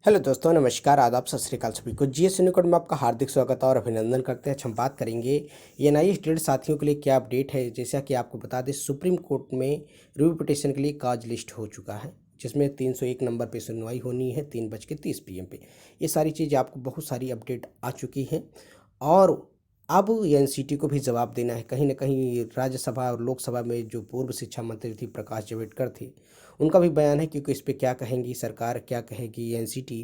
Hello दोस्तों, नमस्कार, आदाब, सत श्री अकाल सभी को। जीएस यूनिकोड में आपका हार्दिक स्वागत है और अभिनंदन करते हैं। आज हम बात करेंगे एनआईए स्टूडेंट साथियों के लिए क्या अपडेट है। जैसा कि आपको बता दें, सुप्रीम कोर्ट में रिव्यू पिटीशन के लिए काज लिस्ट हो चुका है, जिसमें 301 नंबर पे सुनवाई होनी है 3:30 PM पे। ये सारी चीज़ें आपको बहुत सारी अपडेट आ चुकी हैं और अब एनसीटी को भी जवाब देना है। कहीं ना कहीं राज्यसभा और लोकसभा में जो पूर्व शिक्षा मंत्री थी प्रकाश जावड़ेकर थे, उनका भी बयान है, क्योंकि इस पे क्या कहेंगी सरकार, क्या कहेगी एनसीटी,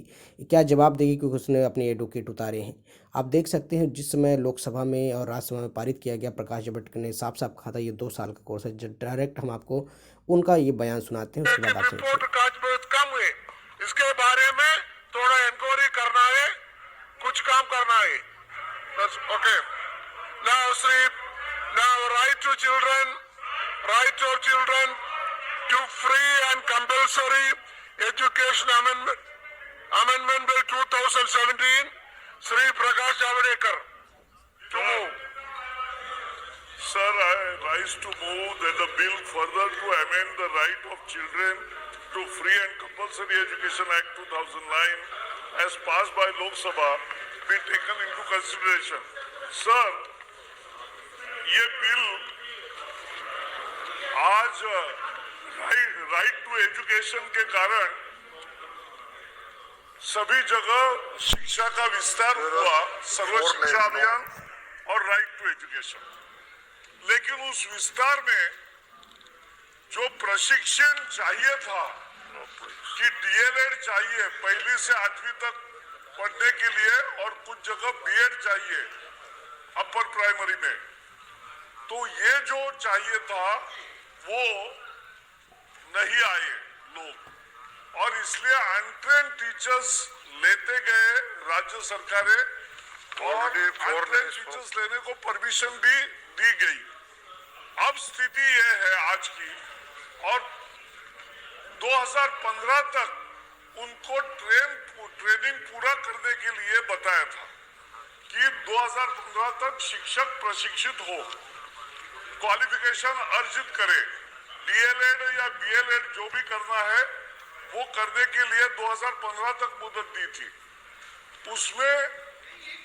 क्या जवाब देगी, क्योंकि उसने अपने एडवोकेट उतारे हैं। आप देख सकते हैं, जिस समय लोकसभा में और राज्यसभा में पारित किया गया, प्रकाश जावड़ेकर ने साफ साफ कहा था ये 2 साल का कोर्स है। डायरेक्ट हम आपको उनका ये बयान सुनाते हैं, उसके बाद आप रिपोर्ट काज बहुत कम हुए, इसके बारे में थोड़ा इंक्वायरी करना है, कुछ काम करना है। Okay, now right to children to free and compulsory education amendment bill 2017, Shri Prakash Javadekar to move. Sir, I rise to move that the bill further to amend the right of children to free and compulsory education act 2009 as passed by Lok Sabha be taken into consideration. Sir, ये bill आज right to education के कारण सभी जगह शिक्षा का विस्तार हुआ, सर्व शिक्षा अभियान और राइट टू एजुकेशन। लेकिन उस विस्तार में जो प्रशिक्षण चाहिए था कि डीएलएड चाहिए पहली से 8वीं तक पढ़ने के लिए और कुछ जगह बीएड चाहिए अपर प्राइमरी में, तो ये जो चाहिए था वो नहीं आए लोग, और इसलिए अनट्रेन्ड टीचर्स लेते गए राज्य सरकारें और अनट्रेन्ड टीचर्स लेने को परमिशन भी दी गई। अब स्थिति यह है आज की, और 2015 तक उनको ट्रेनिंग पूरा करने के लिए बताया था कि 2015 तक शिक्षक प्रशिक्षित हो, क्वालिफिकेशन अर्जित करे, डीएलएड या बीएलएड जो भी करना है वो करने के लिए 2015 तक मुदत दी थी। उसमें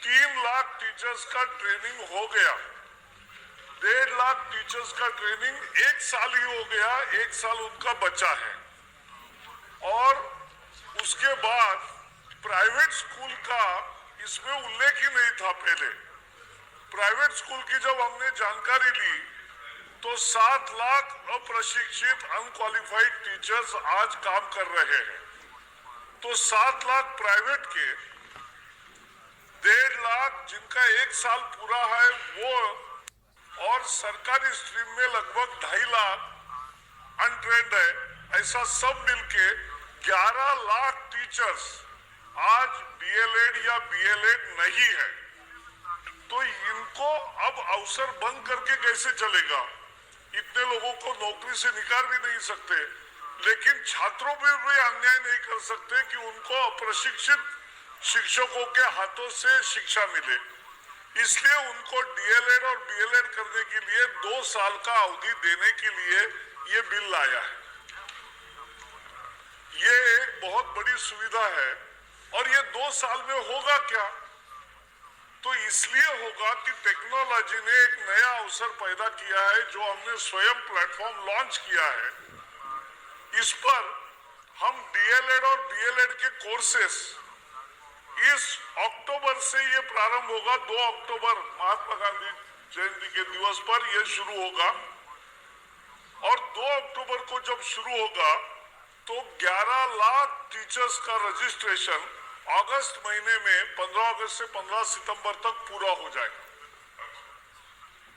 3 लाख टीचर्स का ट्रेनिंग हो गया, 1.5 लाख टीचर्स का ट्रेनिंग 1 साल ही हो गया, 1 साल उनका बचा है। और उसके बाद प्राइवेट स्कूल का इसमें उल्लेख ही नहीं था। पहले प्राइवेट स्कूल की जब हमने जानकारी ली तो 7 लाख अप्रशिक्षित अनक्वालिफाइड टीचर्स आज काम कर रहे हैं। तो 7 लाख प्राइवेट के, 1.5 लाख जिनका 1 साल पूरा है वो, और सरकारी स्ट्रीम में लगभग 2.5 लाख अनट्रेंड है, ऐसा सब मिलके 11 लाख टीचर्स आज डीएलएड या बीएलएड नहीं है। तो इनको अब अवसर बंद करके कैसे चलेगा? इतने लोगों को नौकरी से निकाल भी नहीं सकते, लेकिन छात्रों पर भी अन्याय नहीं कर सकते कि उनको अप्रशिक्षित शिक्षकों के हाथों से शिक्षा मिले। इसलिए उनको डीएलएड और बीएलएड करने के लिए 2 साल का अवधि देने के लिए ये बिल लाया है। ये एक बहुत बड़ी सुविधा है, और ये 2 साल में होगा क्या? तो इसलिए होगा कि टेक्नोलॉजी ने एक नया अवसर पैदा किया है, जो हमने स्वयं प्लेटफॉर्म लॉन्च किया है। इस पर हम डीएलएड और बीएलएड के कोर्सेस इस अक्टूबर से ये प्रारंभ होगा। 2 अक्टूबर महात्मा गांधी जयंती के दिवस पर यह शुरू होगा, और 2 अक्टूबर को जब शुरू होगा तो 11 लाख टीचर्स का रजिस्ट्रेशन अगस्त महीने में 15 अगस्त से 15 सितंबर तक पूरा हो जाएगा।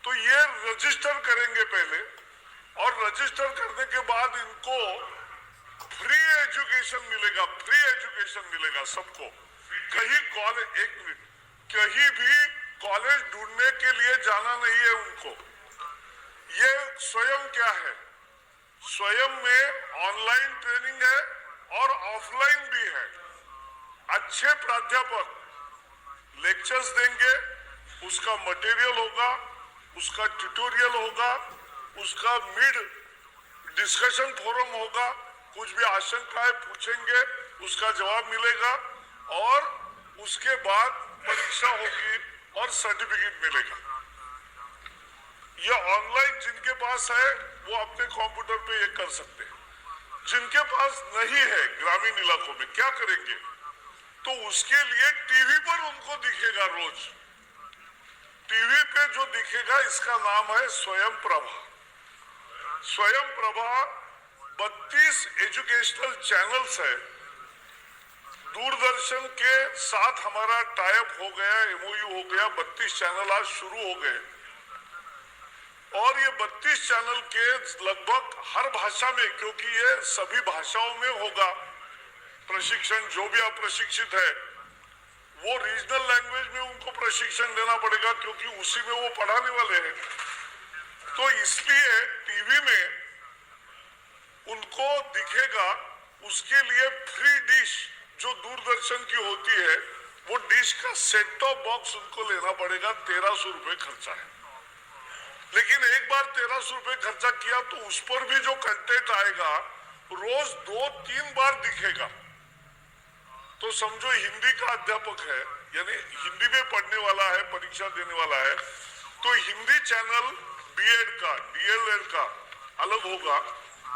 तो ये रजिस्टर करेंगे पहले, और रजिस्टर करने के बाद इनको फ्री एजुकेशन मिलेगा सबको। कहीं भी कॉलेज ढूंढने के लिए जाना नहीं है उनको। ये स्वयं क्या है? स्वयं में ऑनलाइन ट्रेनिंग है और ऑफलाइन भी है। अच्छे प्राध्यापक लेक्चर्स देंगे, उसका मटेरियल होगा, उसका ट्यूटोरियल होगा, उसका मिड डिस्कशन फोरम होगा, कुछ भी आशंकाएं पूछेंगे उसका जवाब मिलेगा और उसके बाद परीक्षा होगी और सर्टिफिकेट मिलेगा। यह ऑनलाइन जिनके पास है वो अपने कंप्यूटर पे ये कर सकते हैं। जिनके पास नहीं है ग्रामीण इलाकों में क्या करेंगे, तो उसके लिए टीवी पर उनको दिखेगा। रोज टीवी पे जो दिखेगा इसका नाम है स्वयं प्रभा। स्वयं प्रभा 32 एजुकेशनल चैनल्स है। दूरदर्शन के साथ हमारा टाइप हो गया, एमओयू हो गया, 32 चैनल आज शुरू हो गए और ये 32 चैनल के लगभग हर भाषा में, क्योंकि ये सभी भाषाओं में होगा प्रशिक्षण, जो भी अप्रशिक्षित है वो रीजनल लैंग्वेज में उनको प्रशिक्षण देना पड़ेगा क्योंकि उसी में वो पढ़ाने वाले हैं। तो इसलिए टीवी में उनको दिखेगा। उसके लिए फ्री डिश जो दूरदर्शन की होती है वो डिश का सेट टॉप बॉक्स उनको लेना पड़ेगा। 1300 रुपए खर्चा है। लेकिन एक बार 1300 रुपए खर्चा किया तो उस पर भी जो कंटेंट आएगा रोज 2-3 बार दिखेगा। तो समझो हिंदी का अध्यापक है, यानी हिंदी में पढ़ने वाला है, परीक्षा देने वाला है, तो हिंदी चैनल बीएड का, डीएलएड का अलग होगा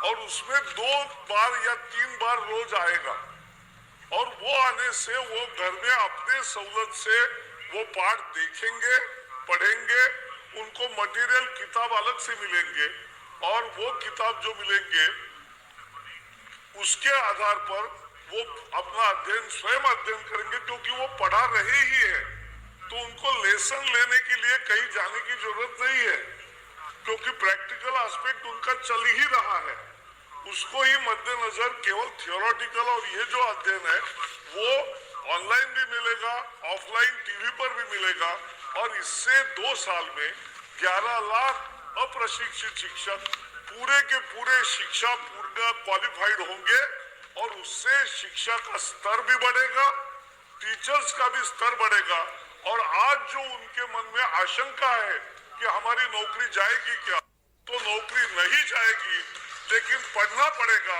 और उसमें 2 बार या 3 बार रोज आएगा और वो आने से वो घर में अपने सहूलत से वो पाठ देखेंगे, पढ़ेंगे। उनको मटेरियल किताब अलग से मिलेंगे और वो किताब जो मिलेंगे उसके आधार पर वो अपना अध्ययन स्वयं अध्ययन करेंगे क्योंकि वो पढ़ा रहे ही है। तो उनको लेसन लेने के लिए कहीं जाने की जरूरत नहीं है क्योंकि प्रैक्टिकल एस्पेक्ट उनका चल ही रहा है। उसको ही मद्देनजर केवल थियोरेटिकल और ये जो अध्ययन है वो ऑनलाइन भी मिलेगा, ऑफलाइन टीवी पर भी मिलेगा और इससे 2 साल में 11 लाख अप्रशिक्षित शिक्षक पूरे के पूरे शिक्षा पूर्ण क्वालिफाइड होंगे और उससे शिक्षा का स्तर भी बढ़ेगा, टीचर्स का भी स्तर बढ़ेगा। और आज जो उनके मन में आशंका है कि हमारी नौकरी जाएगी क्या, तो नौकरी नहीं जाएगी लेकिन पढ़ना पड़ेगा,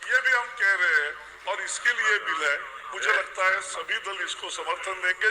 ये भी हम कह रहे हैं और इसके लिए बिल है। मुझे लगता है सभी दल इसको समर्थन देंगे।